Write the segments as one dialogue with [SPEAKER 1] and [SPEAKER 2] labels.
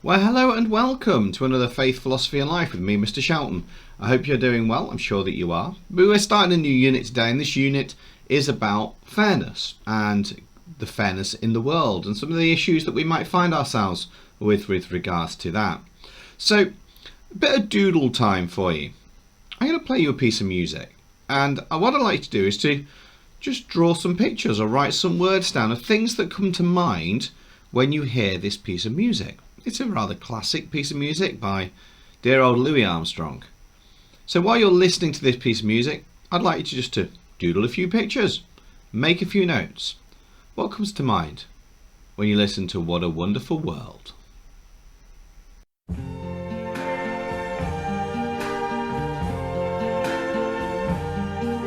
[SPEAKER 1] Well, hello and welcome to another Faith, Philosophy and Life with me, Mr. Shelton. I hope you're doing well. I'm sure that you are. But we're starting a new unit today, and this unit is about fairness and the fairness in the world and some of the issues that we might find ourselves with regards to that. So, a bit of doodle time for you. I'm going to play you a piece of music, and what I'd like to do is to just draw some pictures or write some words down of things that come to mind when you hear this piece of music. It's a rather classic piece of music by dear old Louis Armstrong. So while you're listening to this piece of music, I'd like you to just to doodle a few pictures, make a few notes. What comes to mind when you listen to What a Wonderful World?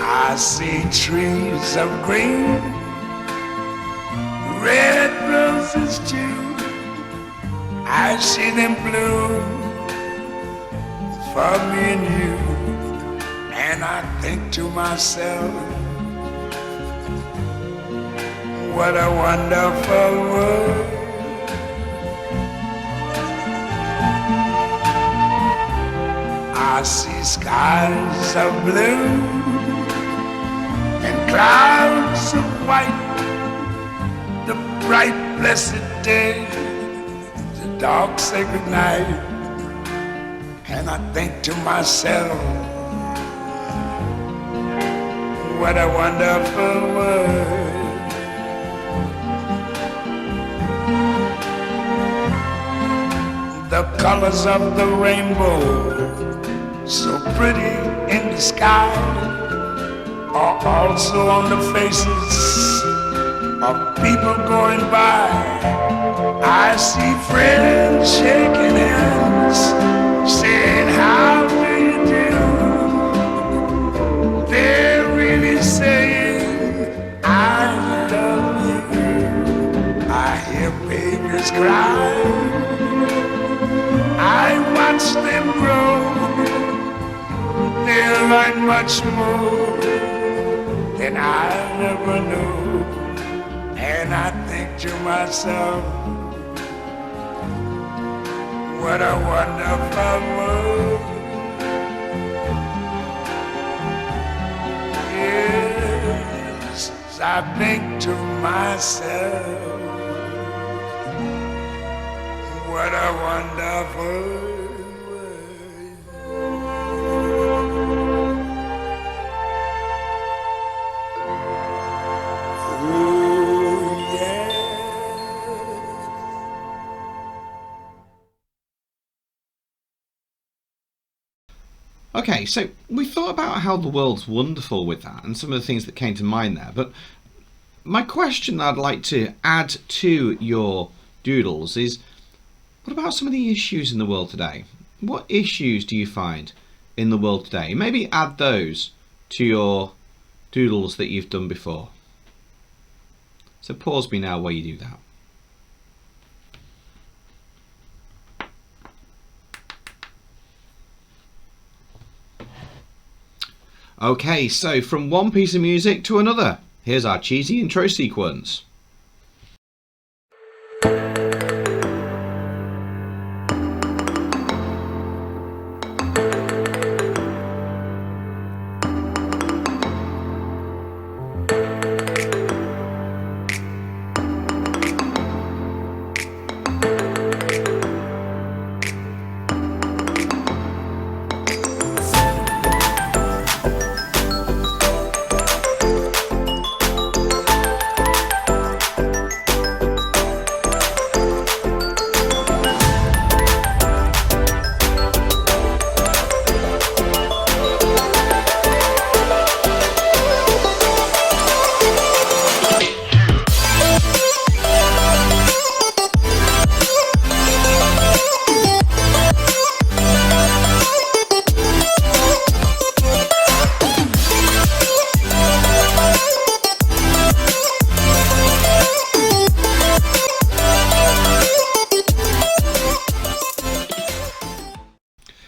[SPEAKER 2] I see trees of green, red roses too. I see them bloom for me and you, and I think to myself, what a wonderful world. I see skies of blue and clouds of white, the bright blessed day, dark sacred night, and I think to myself, what a wonderful world. The colors of the rainbow, so pretty in the sky, are also on the faces of people going by. I see friends shaking hands, saying, how do you do? They're really saying, I love you. I hear babies cry, I watch them grow. They learn much more than I ever knew. And I think to myself, what a wonderful world. Yes, I think to myself, what a wonderful world.
[SPEAKER 1] Okay, so we thought about how the world's wonderful with that and some of the things that came to mind there, but my question I'd like to add to your doodles is, what about some of the issues in the world today? What issues do you find in the world today? Maybe add those to your doodles that you've done before. So pause me now while you do that. Okay, so from one piece of music to another, here's our cheesy intro sequence.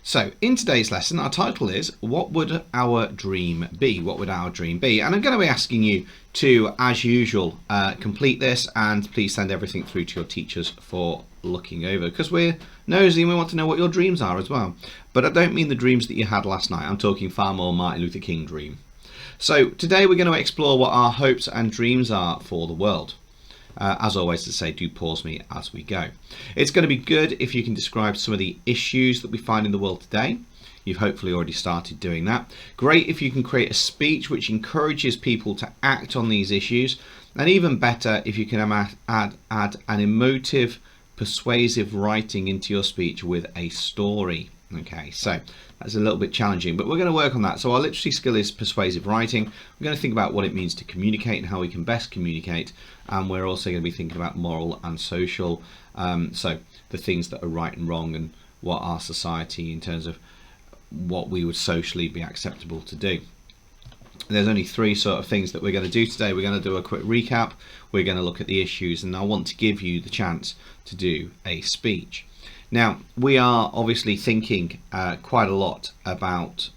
[SPEAKER 1] So in today's lesson, our title is, what would our dream be? What would our dream be? And I'm going to be asking you to, as usual, complete this, and please send everything through to your teachers for looking over, because we're nosy and we want to know what your dreams are as well. But I don't mean the dreams that you had last night. I'm talking far more Martin Luther King dream. So today we're going to explore what our hopes and dreams are for the world. As always, to say, do pause me as we go. It's going to be good if you can describe some of the issues that we find in the world today. You've hopefully already started doing that. Great if you can create a speech which encourages people to act on these issues, and even better if you can add an emotive, persuasive writing into your speech with a story. Okay, so that's a little bit challenging, but we're going to work on that. So our literacy skill is persuasive writing. We're going to think about what it means to communicate and how we can best communicate, and we're also going to be thinking about moral and social, so the things that are right and wrong, and what our society, in terms of what we would socially be acceptable to do. There's only three sort of things that we're going to do today. We're going to do a quick recap, we're going to look at the issues, and I want to give you the chance to do a speech. Now, we are obviously thinking quite a lot about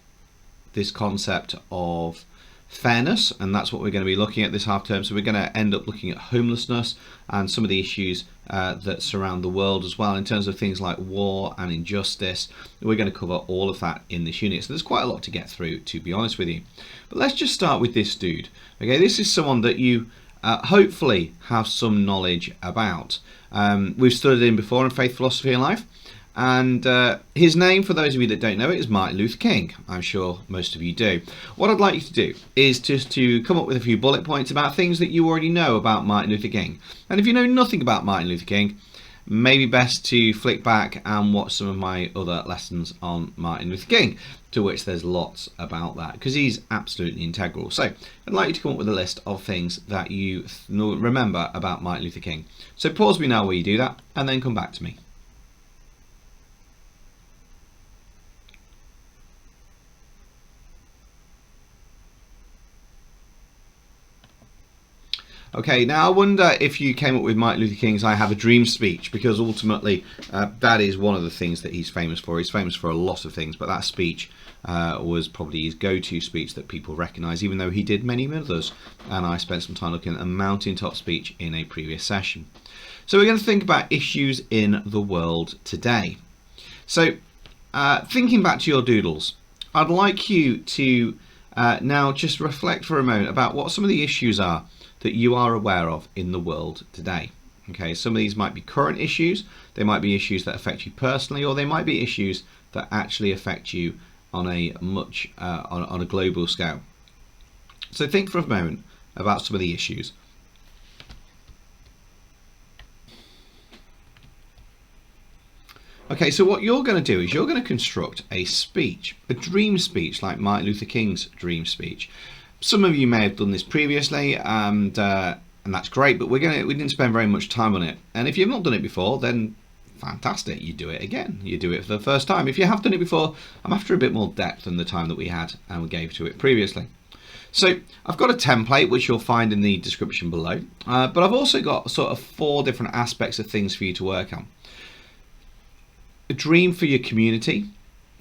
[SPEAKER 1] this concept of fairness, and that's what we're going to be looking at this half term. So we're going to end up looking at homelessness and some of the issues that surround the world as well, in terms of things like war and injustice. We're going to cover all of that in this unit, so there's quite a lot to get through, to be honest with you. But let's just start with this dude. Okay, this is someone that you hopefully have some knowledge about. We've studied him before in Faith, Philosophy and Life, and his name, for those of you that don't know it, is Martin Luther King. I'm sure most of you do. What I'd like you to do is just to come up with a few bullet points about things that you already know about Martin Luther King. And if you know nothing about Martin Luther King, maybe best to flick back and watch some of my other lessons on Martin Luther King, to which there's lots about that, because he's absolutely integral. So I'd like you to come up with a list of things that you remember about Martin Luther King. So pause me now while you do that, and then come back to me. Okay, now I wonder if you came up with Martin Luther King's I Have a Dream speech, because ultimately that is one of the things that he's famous for. He's famous for a lot of things, but that speech was probably his go-to speech that people recognise, even though he did many others, and I spent some time looking at a mountaintop speech in a previous session. So we're going to think about issues in the world today. So thinking back to your doodles, I'd like you to now just reflect for a moment about what some of the issues are that you are aware of in the world today. Okay, some of these might be current issues, they might be issues that affect you personally, or they might be issues that actually affect you on a much on a global scale. So think for a moment about some of the issues. Okay, so what you're going to do is you're going to construct a speech, a dream speech, like Martin Luther King's dream speech. Some of you may have done this previously, and that's great, but we didn't spend very much time on it. And if you've not done it before, then fantastic, you do it again. You do it for the first time. If you have done it before, I'm after a bit more depth than the time that we had and we gave to it previously. So I've got a template which you'll find in the description below, but I've also got sort of 4 different aspects of things for you to work on. A dream for your community,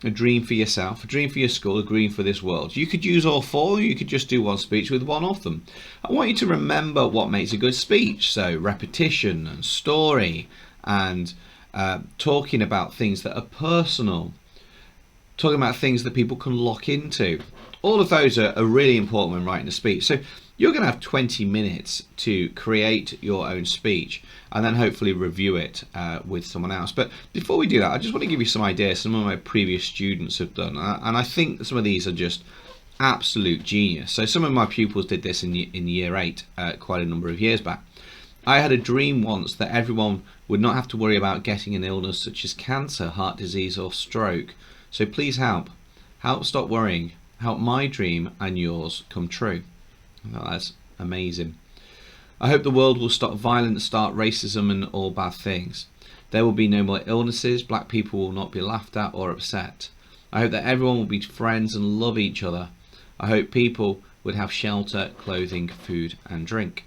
[SPEAKER 1] a dream for yourself, a dream for your school, a dream for this world. You could use all 4, or you could just do one speech with one of them. I want you to remember what makes a good speech, so repetition and story, and talking about things that are personal, talking about things that people can lock into. All of those are really important when writing a speech. So you're going to have 20 minutes to create your own speech, and then hopefully review it with someone else. But before we do that, I just want to give you some ideas some of my previous students have done, and I think some of these are just absolute genius. So some of my pupils did this in year 8 quite a number of years back. I had a dream once that everyone would not have to worry about getting an illness such as cancer, heart disease or stroke. So please help stop worrying, help my dream and yours come true. Oh, that's amazing. I hope the world will stop violence, start racism and all bad things. There will be no more illnesses, black people will not be laughed at or upset. I hope that everyone will be friends and love each other. I hope people would have shelter, clothing, food and drink.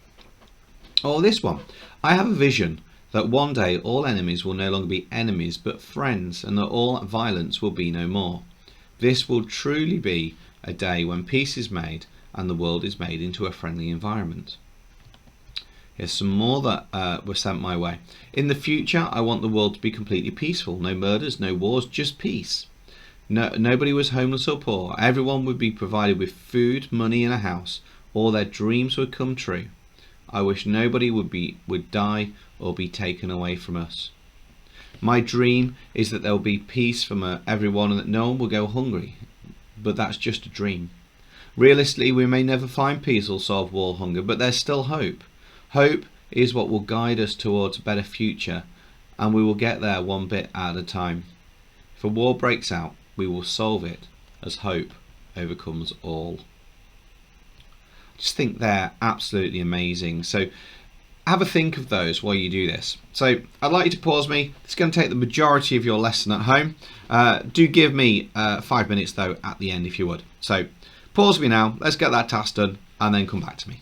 [SPEAKER 1] Or this one, I have a vision that one day all enemies will no longer be enemies but friends, and that all violence will be no more. This will truly be a day when peace is made and the world is made into a friendly environment. Here's some more that were sent my way. In the future, I want the world to be completely peaceful. No murders, no wars, just peace. Nobody was homeless or poor. Everyone would be provided with food, money and a house. All their dreams would come true. I wish nobody would die or be taken away from us. My dream is that there will be peace from everyone and that no one will go hungry. But that's just a dream. Realistically, we may never find peace or solve world hunger, but there's still hope. Hope is what will guide us towards a better future, and we will get there one bit at a time. If a war breaks out, we will solve it as hope overcomes all. I just think they're absolutely amazing. So have a think of those while you do this. So I'd like you to pause me. It's going to take the majority of your lesson at home. Do give me 5 minutes though at the end if you would. So pause me now, let's get that task done and then come back to me.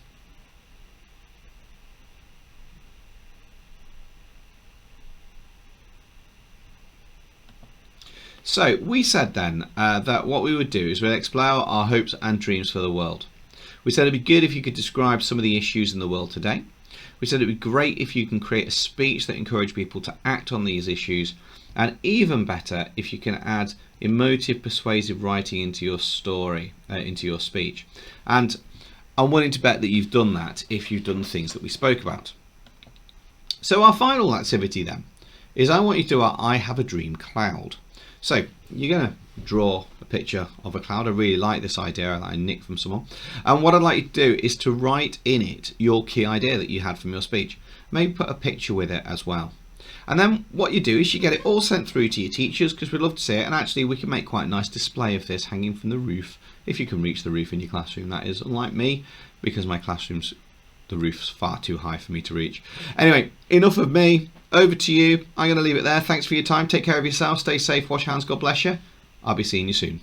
[SPEAKER 1] So we said then that what we would do is we'd explore our hopes and dreams for the world. We said it'd be good if you could describe some of the issues in the world today. We said it'd be great if you can create a speech that encourages people to act on these issues, and even better if you can add emotive, persuasive writing into your story, into your speech. And I'm willing to bet that you've done that if you've done the things that we spoke about. So our final activity then is I want you to do our I Have a Dream cloud. So you're going to draw a picture of a cloud. I really like this idea that I nicked from someone. And what I'd like you to do is to write in it your key idea that you had from your speech. Maybe put a picture with it as well. And then what you do is you get it all sent through to your teachers because we'd love to see it. And actually we can make quite a nice display of this hanging from the roof, if you can reach the roof in your classroom, that is, unlike me, because my classroom's, the roof's far too high for me to reach. Anyway, enough of me. Over to you. I'm going to leave it there. Thanks for your time. Take care of yourself. Stay safe. Wash hands. God bless you. I'll be seeing you soon.